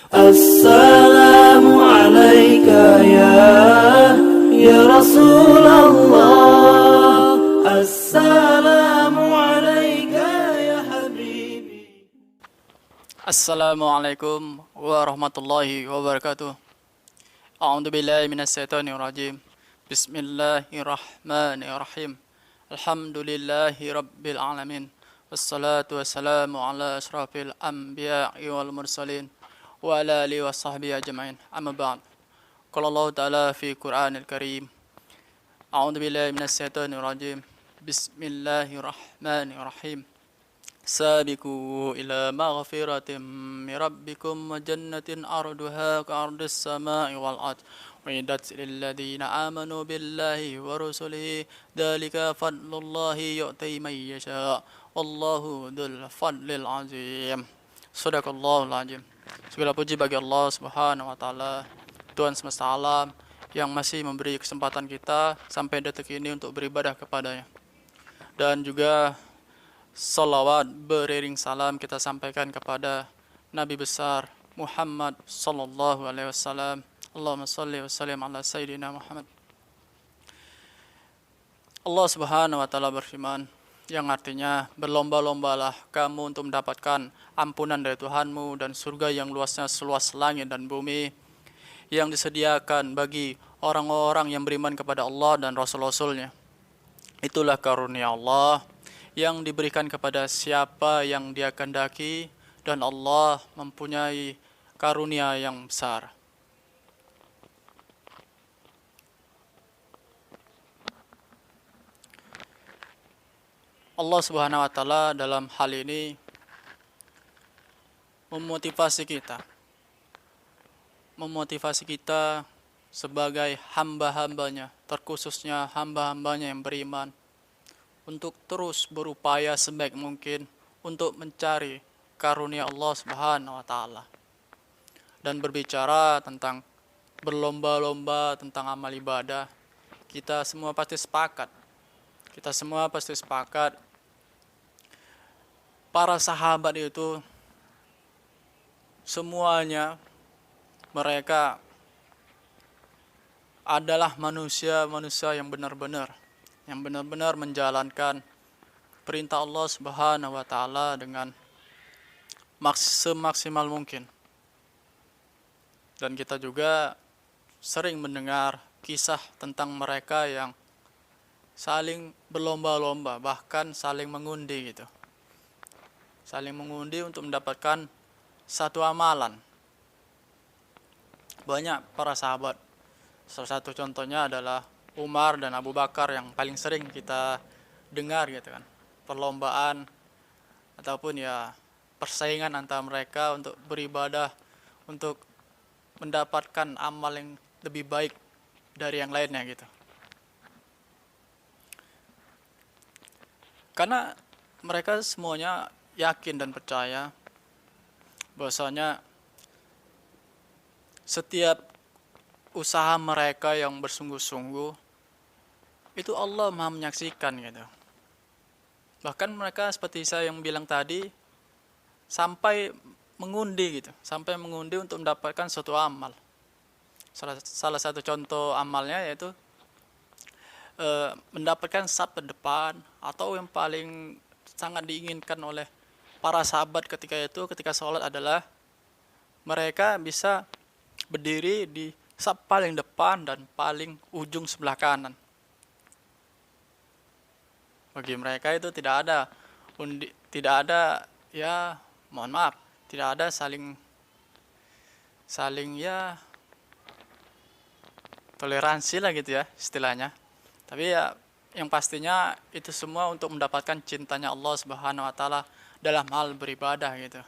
Assalamu alayka ya Rasulullah. Assalamu alayka ya habibi. Assalamualaikum warahmatullahi wabarakatuh. A'udzu billahi minasyaitonir rajim. Bismillahirrahmanirrahim. Alhamdulillahi rabbil alamin. Wassalatu wassalamu ala asrafil anbiya'i wal mursalin wa ala alihi washabbihi ajma'in. Amma ba'd. Qala Allah ta'ala fi Qur'anil Karim. A'udzu billahi minasyaitonir rajim. Bismillahirrahmanirrahim. Sabiqu ila maghfiratin min rabbikum wa jannatin arduha ka'ardis samai wal ard uiddat lil ladzina amanu billahi wa rusulihi dzalika fadlullahi yu'ti man yasha wallahu dzul fadlil azim. Shadaqallahul azim. Segala puji bagi Allah Subhanahu wa taala, Tuhan semesta alam yang masih memberi kesempatan kita sampai detik ini untuk beribadah kepadanya. Dan juga salawat beriring salam kita sampaikan kepada Nabi besar Muhammad sallallahu alaihi wasallam. Allahumma shalli wa sallim ala sayyidina Muhammad. Allah Subhanahu wa taala berfirman yang artinya, berlomba-lombalah kamu untuk mendapatkan ampunan dari Tuhanmu dan surga yang luasnya seluas langit dan bumi yang disediakan bagi orang-orang yang beriman kepada Allah dan Rasul-Rasulnya. Itulah karunia Allah yang diberikan kepada siapa yang Dia kehendaki, dan Allah mempunyai karunia yang besar. Allah Subhanahu wa taala dalam hal ini memotivasi kita sebagai hamba-hambanya, terkhususnya hamba-hambanya yang beriman, untuk terus berupaya sebaik mungkin untuk mencari karunia Allah Subhanahu wa taala. Dan berbicara tentang berlomba-lomba tentang amal ibadah, kita semua pasti sepakat para sahabat itu semuanya mereka adalah manusia yang benar-benar menjalankan perintah Allah Subhanahu wa taala dengan semaksimal mungkin. Dan kita juga sering mendengar kisah tentang mereka yang saling berlomba-lomba, bahkan saling mengundi gitu. Saling mengundi untuk mendapatkan satu amalan. Banyak para sahabat. Salah satu contohnya adalah Umar dan Abu Bakar yang paling sering kita dengar gitu kan. Perlombaan ataupun ya persaingan antara mereka untuk beribadah, untuk mendapatkan amal yang lebih baik dari yang lainnya gitu. Karena mereka semuanya yakin dan percaya bahwasanya setiap usaha mereka yang bersungguh-sungguh itu Allah Maha menyaksikan gitu. Bahkan mereka seperti saya yang bilang tadi sampai mengundi untuk mendapatkan suatu amal. Salah satu contoh amalnya yaitu mendapatkan saf terdepan, atau yang paling sangat diinginkan oleh para sahabat ketika sholat adalah mereka bisa berdiri di saf paling depan dan paling ujung sebelah kanan. Bagi mereka itu tidak ada saling ya toleransi lah gitu ya istilahnya. Tapi ya yang pastinya itu semua untuk mendapatkan cintanya Allah Subhanahu wa taala dalam hal beribadah gitu.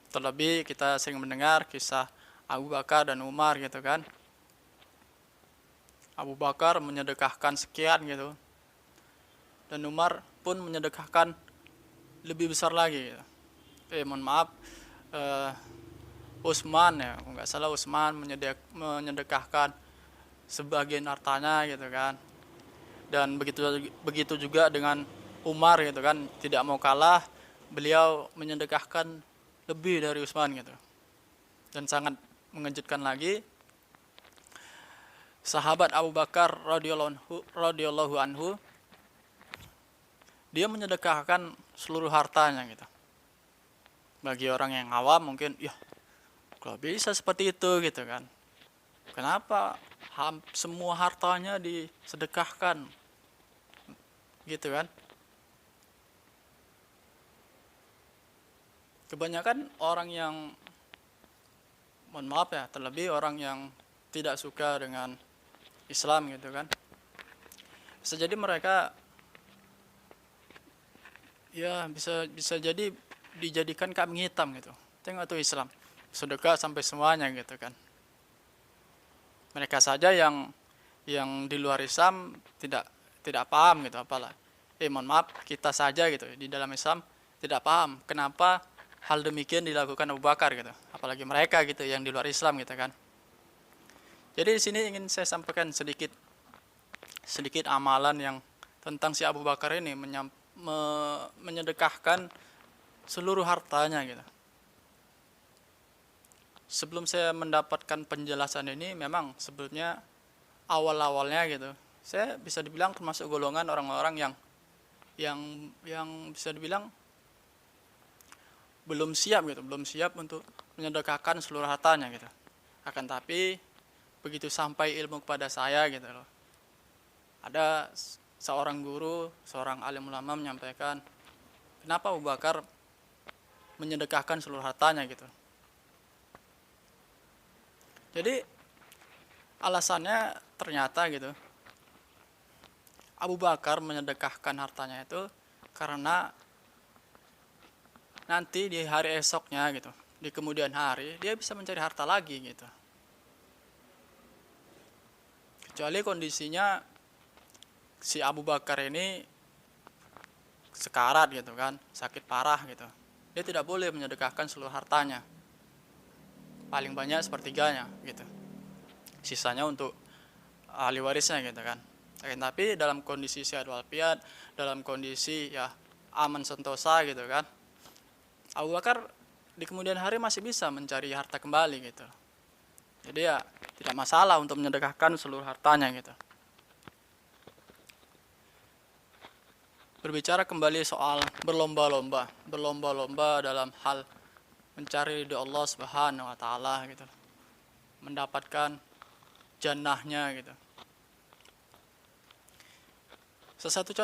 Terlebih kita sering mendengar kisah Abu Bakar dan Umar gitu kan. Abu Bakar menyedekahkan sekian gitu, dan Umar pun menyedekahkan lebih besar lagi gitu. Utsman ya, nggak salah Utsman menyedekahkan sebagian hartanya gitu kan. Dan begitu juga dengan Umar gitu kan, tidak mau kalah, beliau menyedekahkan lebih dari Utsman gitu. Dan sangat mengejutkan lagi, sahabat Abu Bakar radhiyallahu anhu, dia menyedekahkan seluruh hartanya gitu. Bagi orang yang awam mungkin, ya kalau bisa seperti itu gitu kan. Kenapa semua hartanya disedekahkan gitu kan? Kebanyakan orang yang, mohon maaf ya, terlebih orang yang tidak suka dengan Islam gitu kan, bisa jadi mereka ya bisa jadi dijadikan kambing hitam gitu. Tengok tuh Islam, sedekah sampai semuanya gitu kan. Mereka saja yang di luar Islam tidak paham gitu, apalah. Mohon maaf, kita saja gitu di dalam Islam tidak paham kenapa hal demikian dilakukan Abu Bakar gitu. Apalagi mereka gitu yang di luar Islam gitu kan. Jadi di sini ingin saya sampaikan sedikit amalan yang tentang si Abu Bakar ini menyedekahkan seluruh hartanya gitu. Sebelum saya mendapatkan penjelasan ini, memang sebelumnya awal-awalnya gitu, saya bisa dibilang termasuk golongan orang-orang yang bisa dibilang belum siap untuk menyedekahkan seluruh hartanya gitu. Akan tapi begitu sampai ilmu kepada saya gitu loh, ada seorang guru, seorang alim ulama menyampaikan kenapa Abu Bakar menyedekahkan seluruh hartanya gitu. Jadi alasannya ternyata gitu, Abu Bakar menyedekahkan hartanya itu karena nanti di hari esoknya gitu, di kemudian hari dia bisa mencari harta lagi gitu. Kecuali kondisinya si Abu Bakar ini sekarat gitu kan, sakit parah gitu, dia tidak boleh menyedekahkan seluruh hartanya, paling banyak sepertiganya gitu, sisanya untuk ahli warisnya gitu kan. Tapi dalam kondisi sehat walafiat, dalam kondisi ya aman sentosa gitu kan, Abu Bakar di kemudian hari masih bisa mencari harta kembali gitu. Jadi ya tidak masalah untuk menyedekahkan seluruh hartanya gitu. Berbicara kembali soal berlomba-lomba dalam hal mencari ridho Allah Subhanahu wa taala gitu. Mendapatkan jannahnya gitu. Salah satu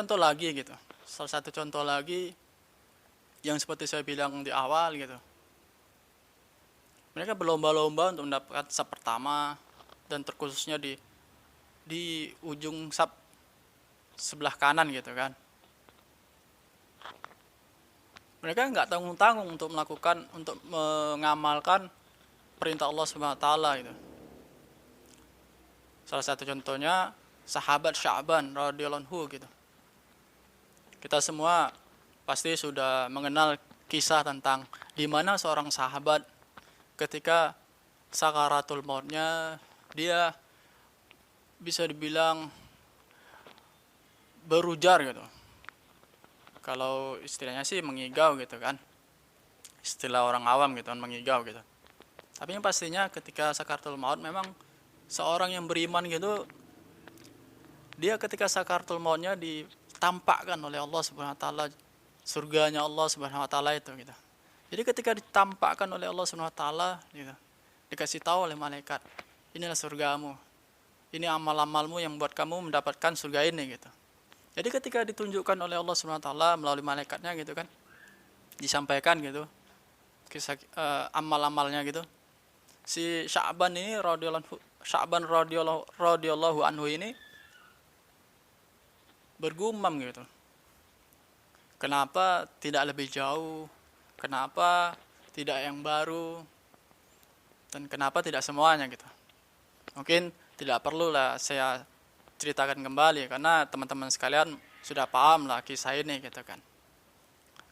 contoh lagi yang seperti saya bilang di awal gitu. Mereka berlomba-lomba untuk mendapatkan sab pertama, dan terkhususnya di ujung sab sebelah kanan gitu kan. Mereka nggak tanggung-tanggung untuk mengamalkan perintah Allah Subhanahu wa taala gitu. Salah satu contohnya sahabat Sya'ban radhiyallahu anhu gitu. Kita semua pasti sudah mengenal kisah tentang di mana seorang sahabat ketika sakaratul mautnya dia bisa dibilang berujar gitu. Kalau istilahnya sih mengigau gitu kan. Istilah orang awam gitu kan, mengigau gitu. Tapi yang pastinya ketika sakaratul maut memang seorang yang beriman gitu, dia ketika sakaratul mautnya ditampakkan oleh Allah Subhanahu wa taala surganya Allah Subhanahu wa taala itu gitu. Jadi ketika ditampakkan oleh Allah Subhanahu wa taala gitu, dikasih tahu oleh malaikat, inilah surgamu. Ini amal-amalmu yang membuat kamu mendapatkan surga ini gitu. Jadi ketika ditunjukkan oleh Allah Subhanahu wa taala melalui malaikatnya gitu kan, disampaikan gitu kisah amal-amalnya gitu. Si Sya'ban radhiyallahu anhu ini bergumam gitu. Kenapa tidak lebih jauh? Kenapa tidak yang baru? Dan kenapa tidak semuanya gitu? Mungkin tidak perlulah saya ceritakan kembali karena teman-teman sekalian sudah paham lah kisah ini gitu kan.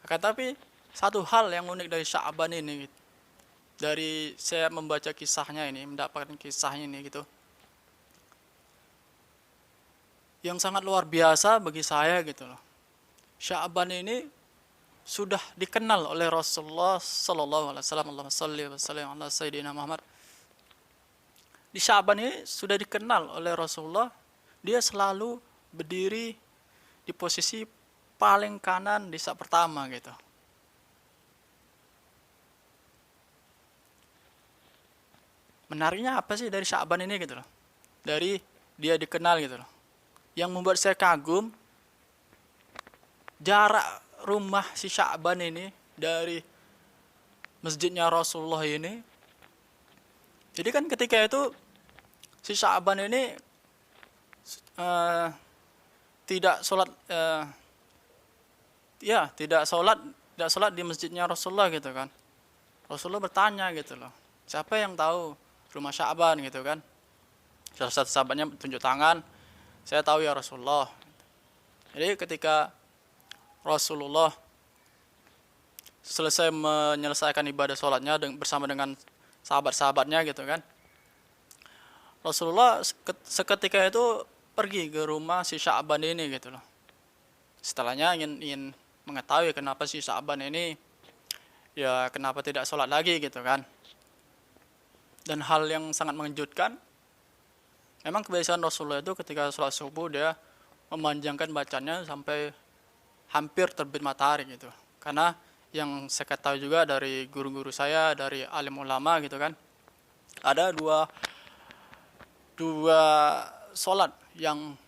Akan tapi satu hal yang unik dari Sya'ban ini gitu, dari saya membaca kisahnya ini, mendapatkan kisahnya ini gitu, yang sangat luar biasa bagi saya gitu loh. Sya'ban ini sudah dikenal oleh Rasulullah sallallahu alaihi wasallam. Allahumma shalli wa sallim ala sayyidina Muhammad. Di Sya'ban ini sudah dikenal oleh Rasulullah, dia selalu berdiri di posisi paling kanan di saat pertama gitu. Menariknya apa sih dari Sya'ban ini gitu loh? Dari dia dikenal gitu loh. Yang membuat saya kagum, jarak rumah si Sya'ban ini dari masjidnya Rasulullah ini. Jadi kan ketika itu si Sya'ban ini tidak sholat, tidak sholat di masjidnya Rasulullah gitu kan. Rasulullah bertanya gitu loh, siapa yang tahu rumah Sya'ban gitu kan. Salah satu sahabatnya tunjuk tangan, saya tahu ya Rasulullah. Jadi ketika Rasulullah selesai menyelesaikan ibadah sholatnya bersama dengan sahabat-sahabatnya gitu kan, Rasulullah seketika itu pergi ke rumah si Sya'ban ini gitu loh. Setelahnya ingin mengetahui kenapa si Sya'ban ini ya kenapa tidak sholat lagi gitu kan. Dan hal yang sangat mengejutkan, memang kebiasaan Rasulullah itu ketika sholat subuh dia memanjangkan bacanya sampai hampir terbit matahari gitu. Karena yang saya ketahui juga dari guru-guru saya, dari alim ulama gitu kan, ada dua sholat yang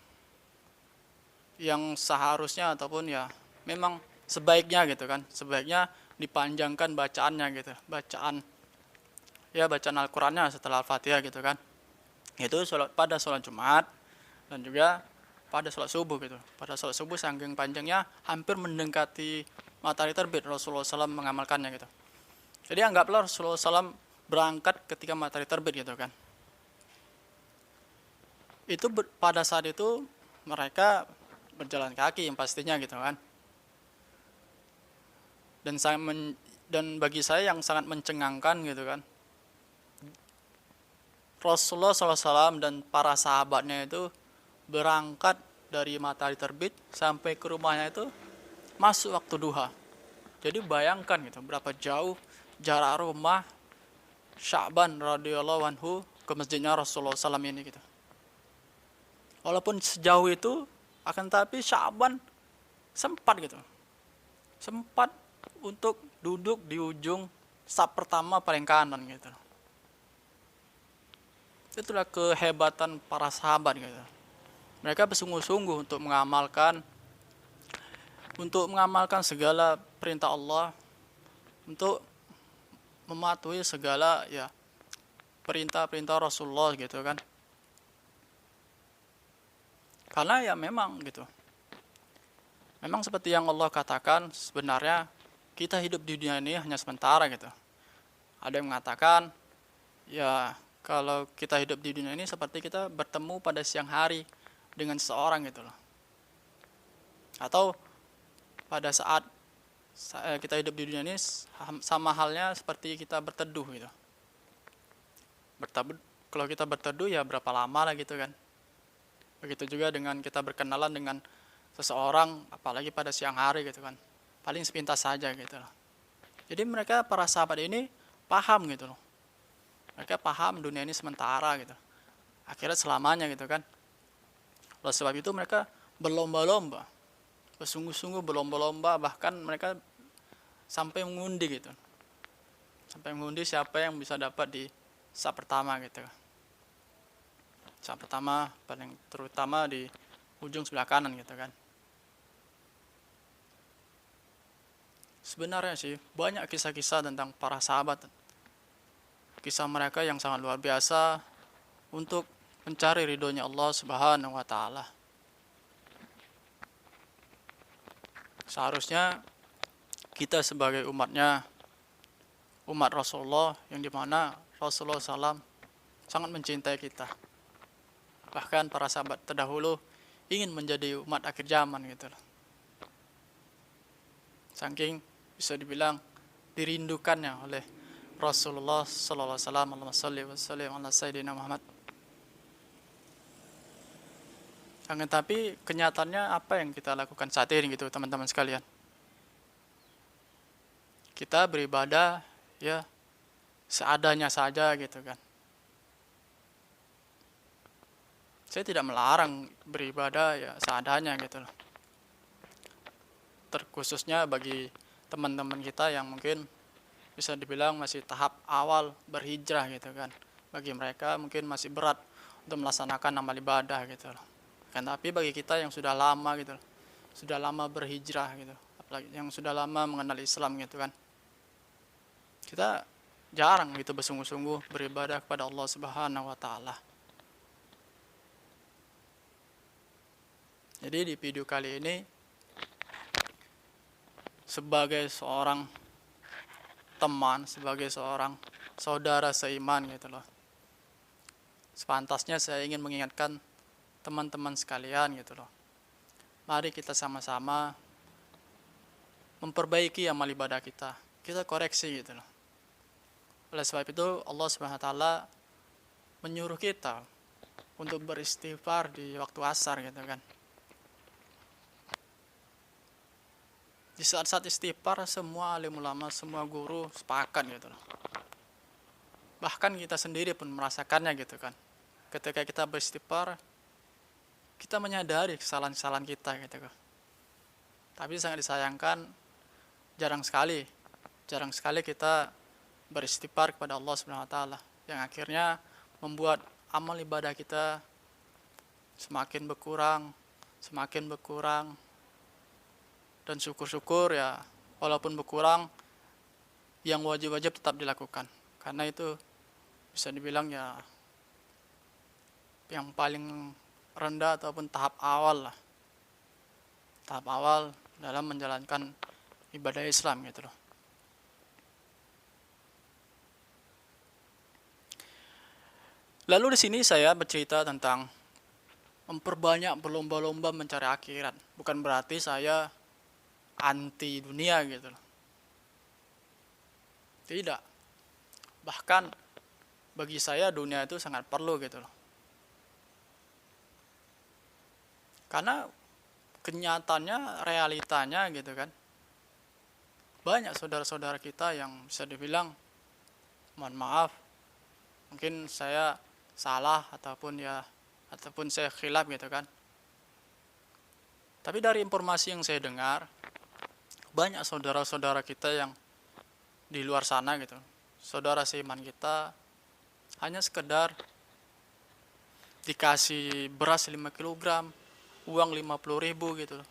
seharusnya ataupun ya memang sebaiknya gitu kan, sebaiknya dipanjangkan bacaannya gitu, bacaan Al-Qur'annya setelah Al-Fatihah gitu kan. Itu pada sholat Jumat dan juga pada sholat subuh gitu. Pada sholat subuh saking panjangnya hampir mendekati matahari terbit, Rasulullah SAW mengamalkannya gitu. Jadi anggaplah Rasulullah SAW berangkat ketika matahari terbit gitu kan. Itu pada saat itu mereka berjalan kaki yang pastinya gitu kan. Dan bagi saya yang sangat mencengangkan gitu kan, Rasulullah SAW dan para sahabatnya itu berangkat dari matahari terbit sampai ke rumahnya itu masuk waktu duha. Jadi bayangkan gitu berapa jauh jarak rumah Sya'ban radhiyallahu anhu ke masjidnya Rasulullah SAW ini gitu. Walaupun sejauh itu, akan tapi Sya'ban sempat untuk duduk di ujung saf pertama paling kanan gitu. Itulah kehebatan para sahabat gitu. Mereka bersungguh-sungguh untuk mengamalkan segala perintah Allah, untuk mematuhi segala ya perintah-perintah Rasulullah gitu kan. Karena ya memang gitu. Memang seperti yang Allah katakan, sebenarnya kita hidup di dunia ini hanya sementara gitu. Ada yang mengatakan ya kalau kita hidup di dunia ini seperti kita bertemu pada siang hari dengan seseorang gitu loh. Atau pada saat kita hidup di dunia ini sama halnya seperti kita berteduh gitu. Kalau kita berteduh ya berapa lama lah gitu kan. Begitu juga dengan kita berkenalan dengan seseorang, apalagi pada siang hari gitu kan. Paling sepintas saja gitu loh. Jadi mereka para sahabat ini paham gitu loh. Mereka paham dunia ini sementara gitu. Akhirat selamanya gitu kan. Oleh sebab itu mereka berlomba-lomba. Bersungguh-sungguh berlomba-lomba, bahkan mereka sampai mengundi gitu. Sampai mengundi siapa yang bisa dapat di saf pertama gitu. Saf pertama paling terutama di ujung sebelah kanan gitu kan. Sebenarnya sih banyak kisah-kisah tentang para sahabat. Kisah mereka yang sangat luar biasa untuk mencari ridhonya Allah Subhanahu wa taala. Seharusnya kita sebagai umatnya, umat Rasulullah yang dimana Rasulullah SAW sangat mencintai kita. Bahkan para sahabat terdahulu ingin menjadi umat akhir zaman gitu loh. Saking bisa dibilang dirindukannya oleh Rasulullah sallallahu alaihi wasallam. Allahumma shalli wa sallim ala sayyidina Muhammad. Tapi kenyataannya apa yang kita lakukan saat ini gitu teman-teman sekalian. kita beribadah ya seadanya saja gitu kan. Saya tidak melarang beribadah ya seadanya gitu loh. Terkhususnya bagi teman-teman kita yang mungkin bisa dibilang masih tahap awal berhijrah gitu kan. Bagi mereka mungkin masih berat untuk melaksanakan amal ibadah gitu loh. Kan tapi bagi kita yang sudah lama gitu loh, sudah lama berhijrah gitu, apalagi yang sudah lama mengenal Islam gitu kan, kita jarang gitu bersungguh-sungguh beribadah kepada Allah Subhanahu wa taala. Jadi di video kali ini sebagai seorang teman, sebagai seorang saudara seiman gitu loh, sepantasnya saya ingin mengingatkan teman-teman sekalian gitu loh. Mari kita sama-sama memperbaiki amal ibadah kita. Kita koreksi gitu loh. Oleh sebab itu Allah Subhanahu wa taala menyuruh kita untuk beristighfar di waktu asar gitu kan. Di saat-saat istighfar semua alim ulama, semua guru sepakat gitu loh. Bahkan kita sendiri pun merasakannya gitu kan. Ketika kita beristighfar, kita menyadari kesalahan-kesalahan kita gitu kan. Tapi sangat disayangkan jarang sekali kita beristighfar kepada Allah Subhanahu wa taala yang akhirnya membuat amal ibadah kita semakin berkurang dan syukur-syukur ya walaupun berkurang yang wajib-wajib tetap dilakukan. Karena itu bisa dibilang ya yang paling rendah ataupun tahap awal lah. Tahap awal dalam menjalankan ibadah Islam gitu loh. Lalu di sini saya bercerita tentang memperbanyak berlomba-lomba mencari akhirat. Bukan berarti saya anti dunia gitu loh. Tidak. Bahkan bagi saya dunia itu sangat perlu gitu loh. Karena kenyataannya, realitanya gitu kan. Banyak saudara-saudara kita yang bisa dibilang, mohon maaf, mungkin saya salah ataupun saya khilaf gitu kan. Tapi dari informasi yang saya dengar, banyak saudara-saudara kita yang di luar sana gitu, saudara seiman kita, hanya sekedar dikasih beras 5 kg, uang 50.000 gitu loh.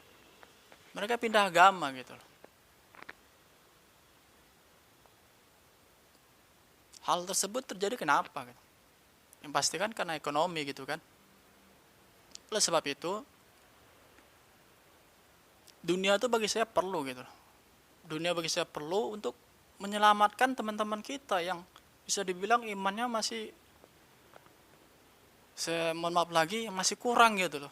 Mereka pindah agama gitu loh. Hal tersebut terjadi kenapa gitu? Yang pasti kan karena ekonomi gitu kan. Oleh sebab itu dunia itu bagi saya perlu gitu loh. Dunia bagi saya perlu untuk menyelamatkan teman-teman kita yang bisa dibilang imannya masih, saya mohon maaf lagi, masih kurang gitu loh.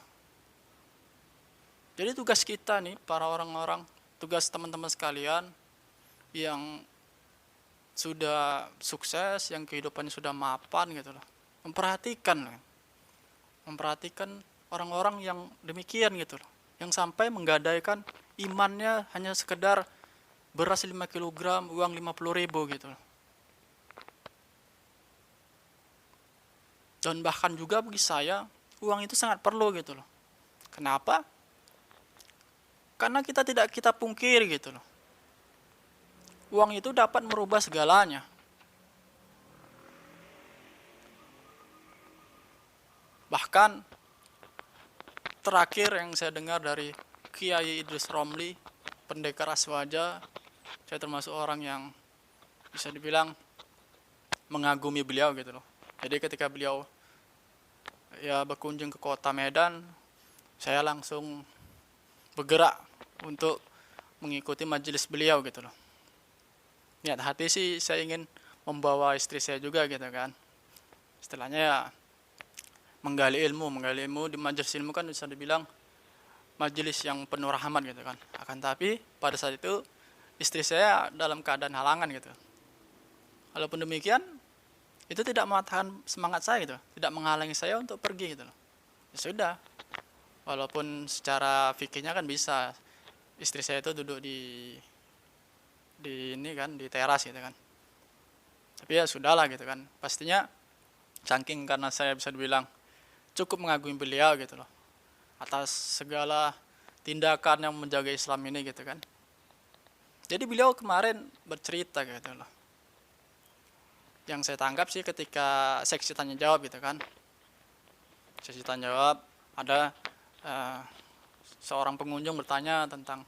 Jadi tugas kita nih, para orang-orang, tugas teman-teman sekalian yang sudah sukses, yang kehidupannya sudah mapan gitu loh, memperhatikan orang-orang yang demikian gitu loh, yang sampai menggadaikan imannya hanya sekedar beras 5 kg, uang 50.000 gitu loh. Dan bahkan juga bagi saya, uang itu sangat perlu gitu loh. Kenapa? Karena tidak kita pungkiri gitu loh. Uang itu dapat merubah segalanya. Bahkan terakhir yang saya dengar dari Kiai Idris Romli, pendekar Aswaja, saya termasuk orang yang bisa dibilang mengagumi beliau gitu loh. Jadi ketika beliau ya berkunjung ke kota Medan, saya langsung bergerak untuk mengikuti majelis beliau gitu loh. Niat hati sih saya ingin membawa istri saya juga gitu kan. Istilahnya ya menggali ilmu di majelis ilmu kan bisa dibilang majelis yang penuh rahmat gitu kan. Akan tapi pada saat itu istri saya dalam keadaan halangan gitu. Walaupun demikian itu tidak mematahkan semangat saya gitu, tidak menghalangi saya untuk pergi gitu loh. Ya sudah, walaupun secara fikihnya kan bisa istri saya itu duduk di di ini kan, di teras gitu kan. Tapi ya sudahlah gitu kan. Pastinya saking karena saya bisa dibilang cukup mengagumi beliau gitu loh, atas segala tindakan yang menjaga Islam ini gitu kan. Jadi beliau kemarin bercerita gitu loh. Yang saya tangkap sih ketika seksi tanya jawab gitu kan. Seksi tanya jawab ada eh, seorang pengunjung bertanya tentang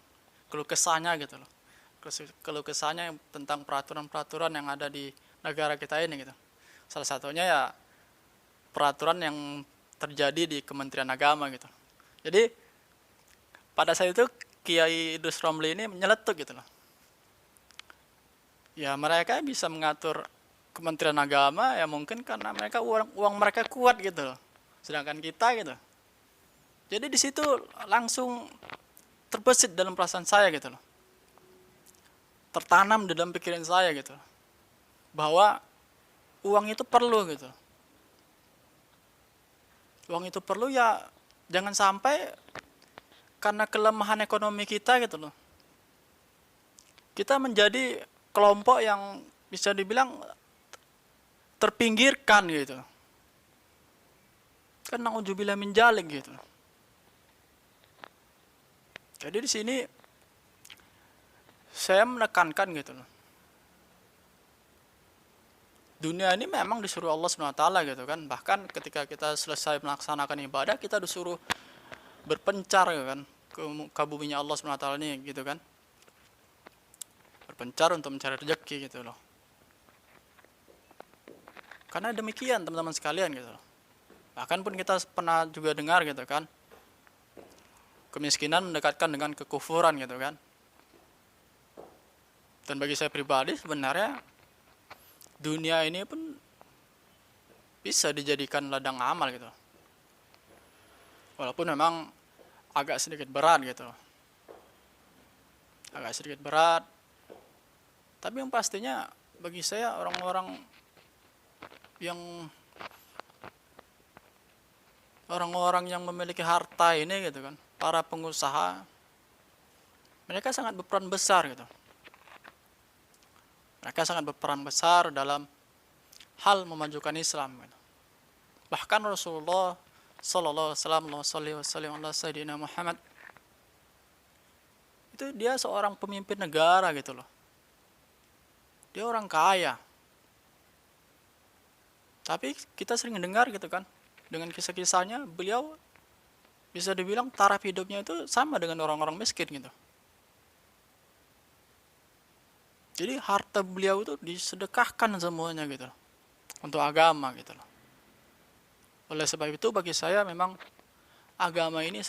keluh kesahnya gitu loh. Keluh kesahnya tentang peraturan-peraturan yang ada di negara kita ini gitu. Salah satunya ya peraturan yang terjadi di Kementerian Agama gitu. Jadi pada saat itu Kiai Idrus Romli ini menyeletuk gitu loh. Ya mereka bisa mengatur Kementerian Agama ya mungkin karena mereka uang mereka kuat gitu loh. Sedangkan kita gitu. Jadi di situ langsung terbesit dalam perasaan saya gitu loh. Tertanam di dalam pikiran saya gitu. Bahwa uang itu perlu gitu. Uang itu perlu ya jangan sampai karena kelemahan ekonomi kita gitu loh. Kita menjadi kelompok yang bisa dibilang terpinggirkan gitu. Kan na'udzubillah min dzalik gitu. Jadi di sini saya menekankan gitu loh. Dunia ini memang disuruh Allah SWT gitu kan. Bahkan ketika kita selesai melaksanakan ibadah, kita disuruh berpencar gitu kan ke buminya Allah SWT ini gitu kan. Berpencar untuk mencari rezeki gitu loh. Karena demikian teman-teman sekalian gitu loh. Bahkan pun kita pernah juga dengar gitu kan. Kemiskinan mendekatkan dengan kekufuran gitu kan. Dan bagi saya pribadi sebenarnya dunia ini pun bisa dijadikan ladang amal gitu. Walaupun memang agak sedikit berat gitu. Agak sedikit berat. Tapi yang pastinya bagi saya orang-orang yang memiliki harta ini gitu kan, para pengusaha, mereka sangat berperan besar gitu. Mereka sangat berperan besar dalam hal memajukan Islam gitu. Bahkan Rasulullah sallallahu alaihi wasallam ala sayyidina Muhammad itu dia seorang pemimpin negara gitu loh. Dia orang kaya. Tapi kita sering dengar gitu kan, dengan kisah-kisahnya beliau bisa dibilang taraf hidupnya itu sama dengan orang-orang miskin gitu. Jadi harta beliau itu disedekahkan semuanya gitu loh, untuk agama gitu loh. Oleh sebab itu bagi saya memang agama ini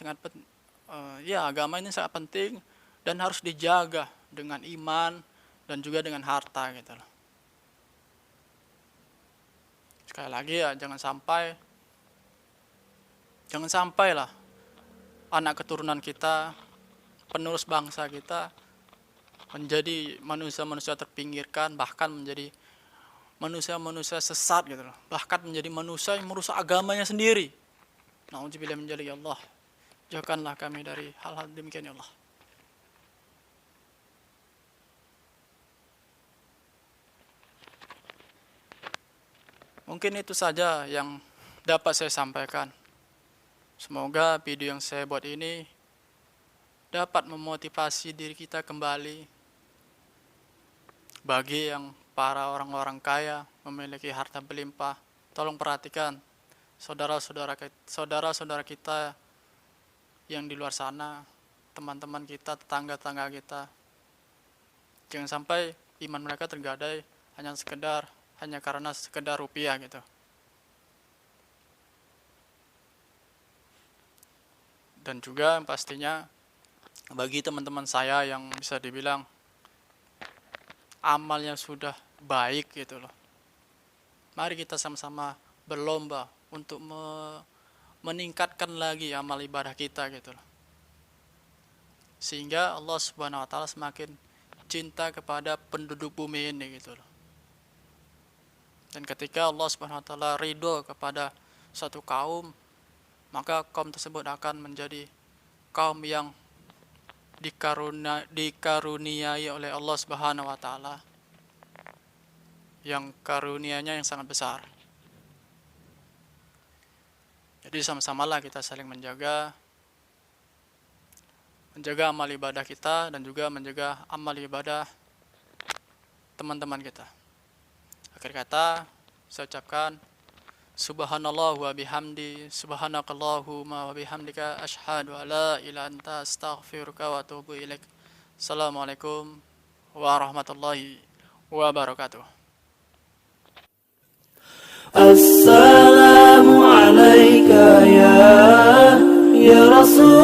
agama ini sangat penting dan harus dijaga dengan iman dan juga dengan harta gitu loh. Sekali lagi ya jangan sampai lah anak keturunan kita, penerus bangsa kita menjadi manusia-manusia terpinggirkan, bahkan menjadi manusia-manusia sesat gitu loh. Bahkan menjadi manusia yang merusak agamanya sendiri. Na'udzubillah min dzalik ya Allah. Jauhkanlah kami dari hal-hal demikian ya Allah. Mungkin itu saja yang dapat saya sampaikan. Semoga video yang saya buat ini dapat memotivasi diri kita kembali. Bagi yang para orang-orang kaya memiliki harta berlimpah, tolong perhatikan saudara-saudara kita yang di luar sana, teman-teman kita, tetangga-tetangga kita. Jangan sampai iman mereka tergadai hanya karena sekedar rupiah gitu. Dan juga pastinya bagi teman-teman saya yang bisa dibilang amalnya sudah baik gitu loh. Mari kita sama-sama berlomba untuk meningkatkan lagi amal ibadah kita gitu loh. Sehingga Allah Subhanahu wa taala semakin cinta kepada penduduk bumi ini gitu loh. Dan ketika Allah Subhanahu wa taala ridho kepada satu kaum, maka kaum tersebut akan menjadi kaum yang dikaruniai oleh Allah Subhanahu wa taala, yang karunianya yang sangat besar. Jadi sama-samalah kita saling menjaga amal ibadah kita dan juga menjaga amal ibadah teman-teman kita. Akhir kata, saya ucapkan subhanallah wa bihamdi, subhanakallahumma wa bihamdika, asyhadu an la ilaha illa anta, astaghfiruka wa atubu ilaik. Assalamualaikum warahmatullahi wabarakatuh. Assalamu alayka ya Rasul